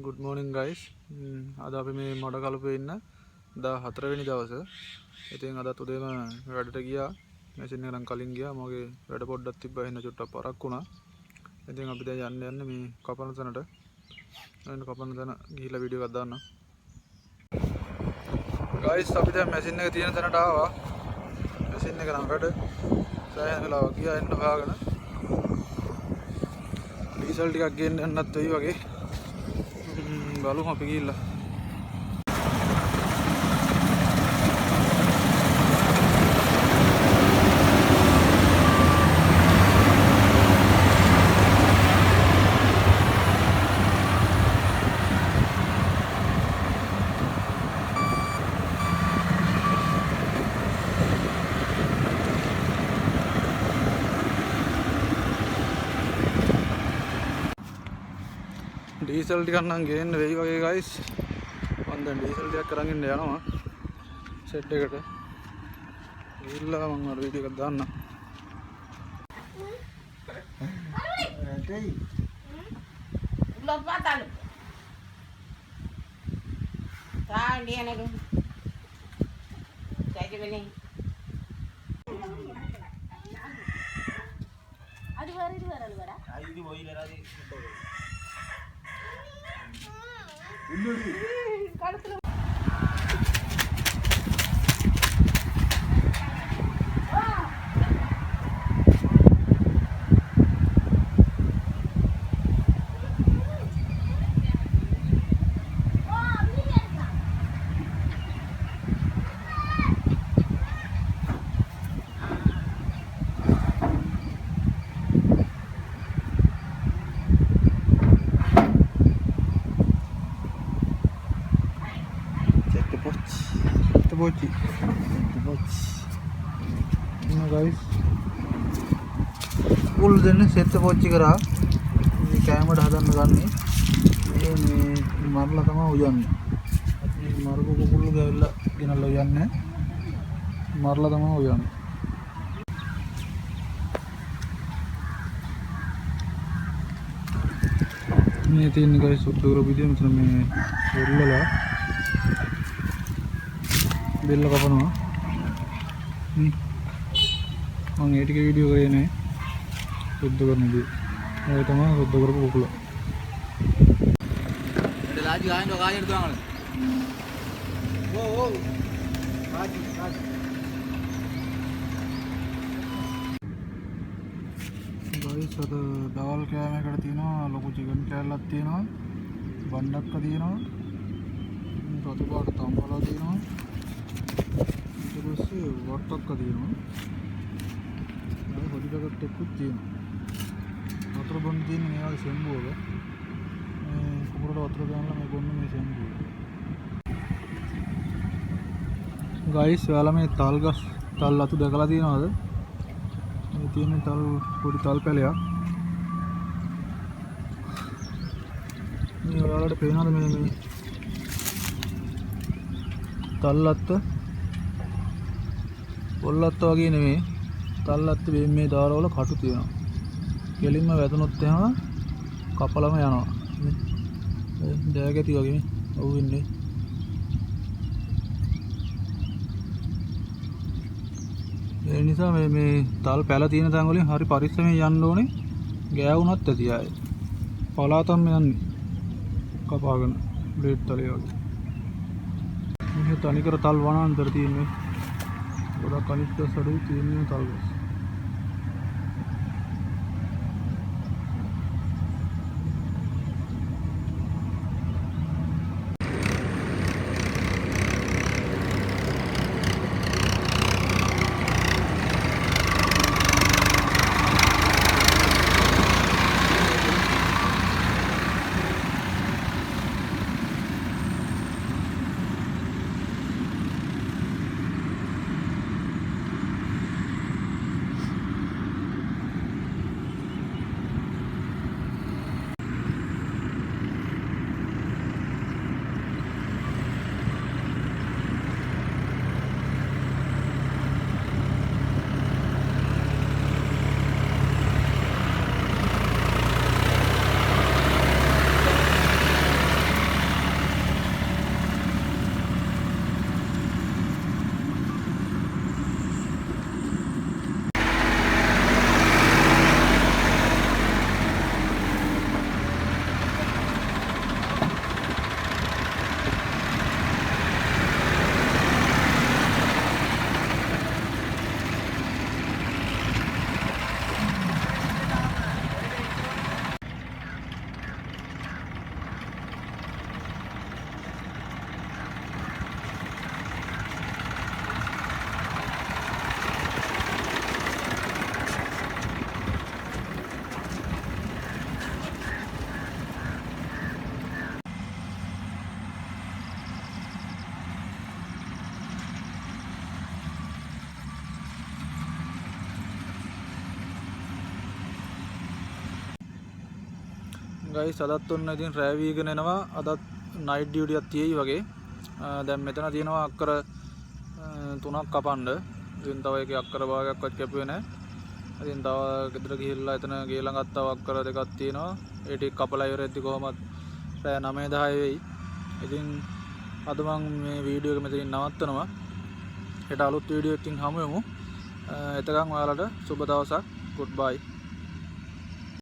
good morning guys. අද අපි මේ මොඩ කලපේ ඉන්න 14 වෙනි දවසේ. ඉතින් අදත් උදේම වැඩට ගියා. මැෂින් එක නම් කලින් ගියා. මගේ වැඩ පොඩ්ඩක් තිබ්බා හින්දා චුට්ටක් පරක් වුණා. ඉතින් අපි දැන් යන්නේ මේ කපන තැනට. අන්න කපන තැන ගිහිල්ලා වීඩියෝ එකක් දාන්න. guys අපි දැන් මැෂින් එක තියෙන තැනට ආවා. මැෂින් එක නම් වැඩ සෑහෙන වෙලාවක් ගියා එන්න හොයාගෙන. ඩීසල් ටිකක් ගෙන්න යන්නත් වෙයි වගේ. බලමු අපි ගිහිල්ලා. ඩීසල් ටිකක් නම් ගේන්න වෙයි වගේ guys. මම දැන් ඩීසල් ටිකක් අරන් ඉන්න යනවා සෙට් එකට. ගිහිල්ලා මම අර වීඩියෝ එකක් දාන්නම්. Belum patah lu. Tahan dia nak tu. Saya cuba ni. Ada hari dua hari ada. Ayo di bawah ini lagi. Kalau tu. Bocci. Nah guys, full देने set bocci करा. ये कैमरा ढादा नगान नहीं. ये मारला तमा हुजान. ये मारको को full गैला किना लोजान ने. मारला तमा हुजान. ये तीन guys उद्योग वीडियो मतलब में बोल ला. बेल कपනවා මම ඒ ටික වීඩියෝ කරේ නේ සුද්ධ කරනදී ඒ තමයි සුද්ධ කරපු කුකුල එඩ ලාජි ගායන කායයට දාන්න ඕ ලාජි ගයිස් අද දවල් කෑමකට තියෙනවා ලොකු චිකන් කෑල්ලක් තියෙනවා බණ්ඩක්ක තියෙනවා රතු පාට තම්බලා තියෙනවා ඊට වට්ටක්ක තියෙනවා. හොඩි පැකට් එකකුත් තියෙනවා. වතුර බොන්න තියෙන මේ වගේ සෙම්බුවක. මේ කුකුරට වතුර දාන්නලා මේ බොන්න මේ සෙම්බුව. ගයිස් ඔයාලා මේ තල් ගස් තල් අතු දැකලා තියෙනවද? මේ තියෙන තල් පොඩි තල් පැලයක්. මේ ඔයාලට පේනවද මේ තල් අත්ත පොල්ලත්ත වගේ නෙමෙයි තල්ලත්ත මේ දාරවල කටු තියෙනවා. කෙලින්ම වැදුනොත් එහෙම කපලම යනවා. දෑගැටි වගේ ඔව් ඉන්නේ. ඒ නිසා මේ තල් පැල තියෙන තැන් වලින් හරි පරිස්සමෙන් යන්න ඕනේ. ගෑවුනත් ඇති ආයේ. පලාතම් යන්නේ. කපාගෙන බ්ලේඩ් තලේ වගේ. මේ තනිකර තල් වනාන්තර තියෙන්නේ. ගොඩක් අනිත් ගස් අඩුයි තියෙන තල් ගස්. ගයිස් අදත් ඔන්න ඉතින් රෑ වීගෙන එනවා. අදත් නයිට් ඩියුටි එකක් තියෙයි වගේ. දැන් මෙතන තියෙනවා අක්කර 3ක් කපන්න. ඉතින් තව එකේ අක්කර භාගයක්වත් කැපුවේ නැහැ. ඉතින් තව ගෙදර ගිහිල්ලා එතන ගේ ළඟත් තව අක්කර දෙකක් තියෙනවා. ඒ ටික කපලා ඉවරෙද්දි කොහමත් රෑ 9-10 වෙයි. ඉතින් අද මම මේ වීඩියෝ එක මෙතනින් නවත්තනවා. හෙට අලුත් වීඩියෝ එකකින් හමු වෙමු. එතකන් ඔයාලට සුබ දවසක්. good bye.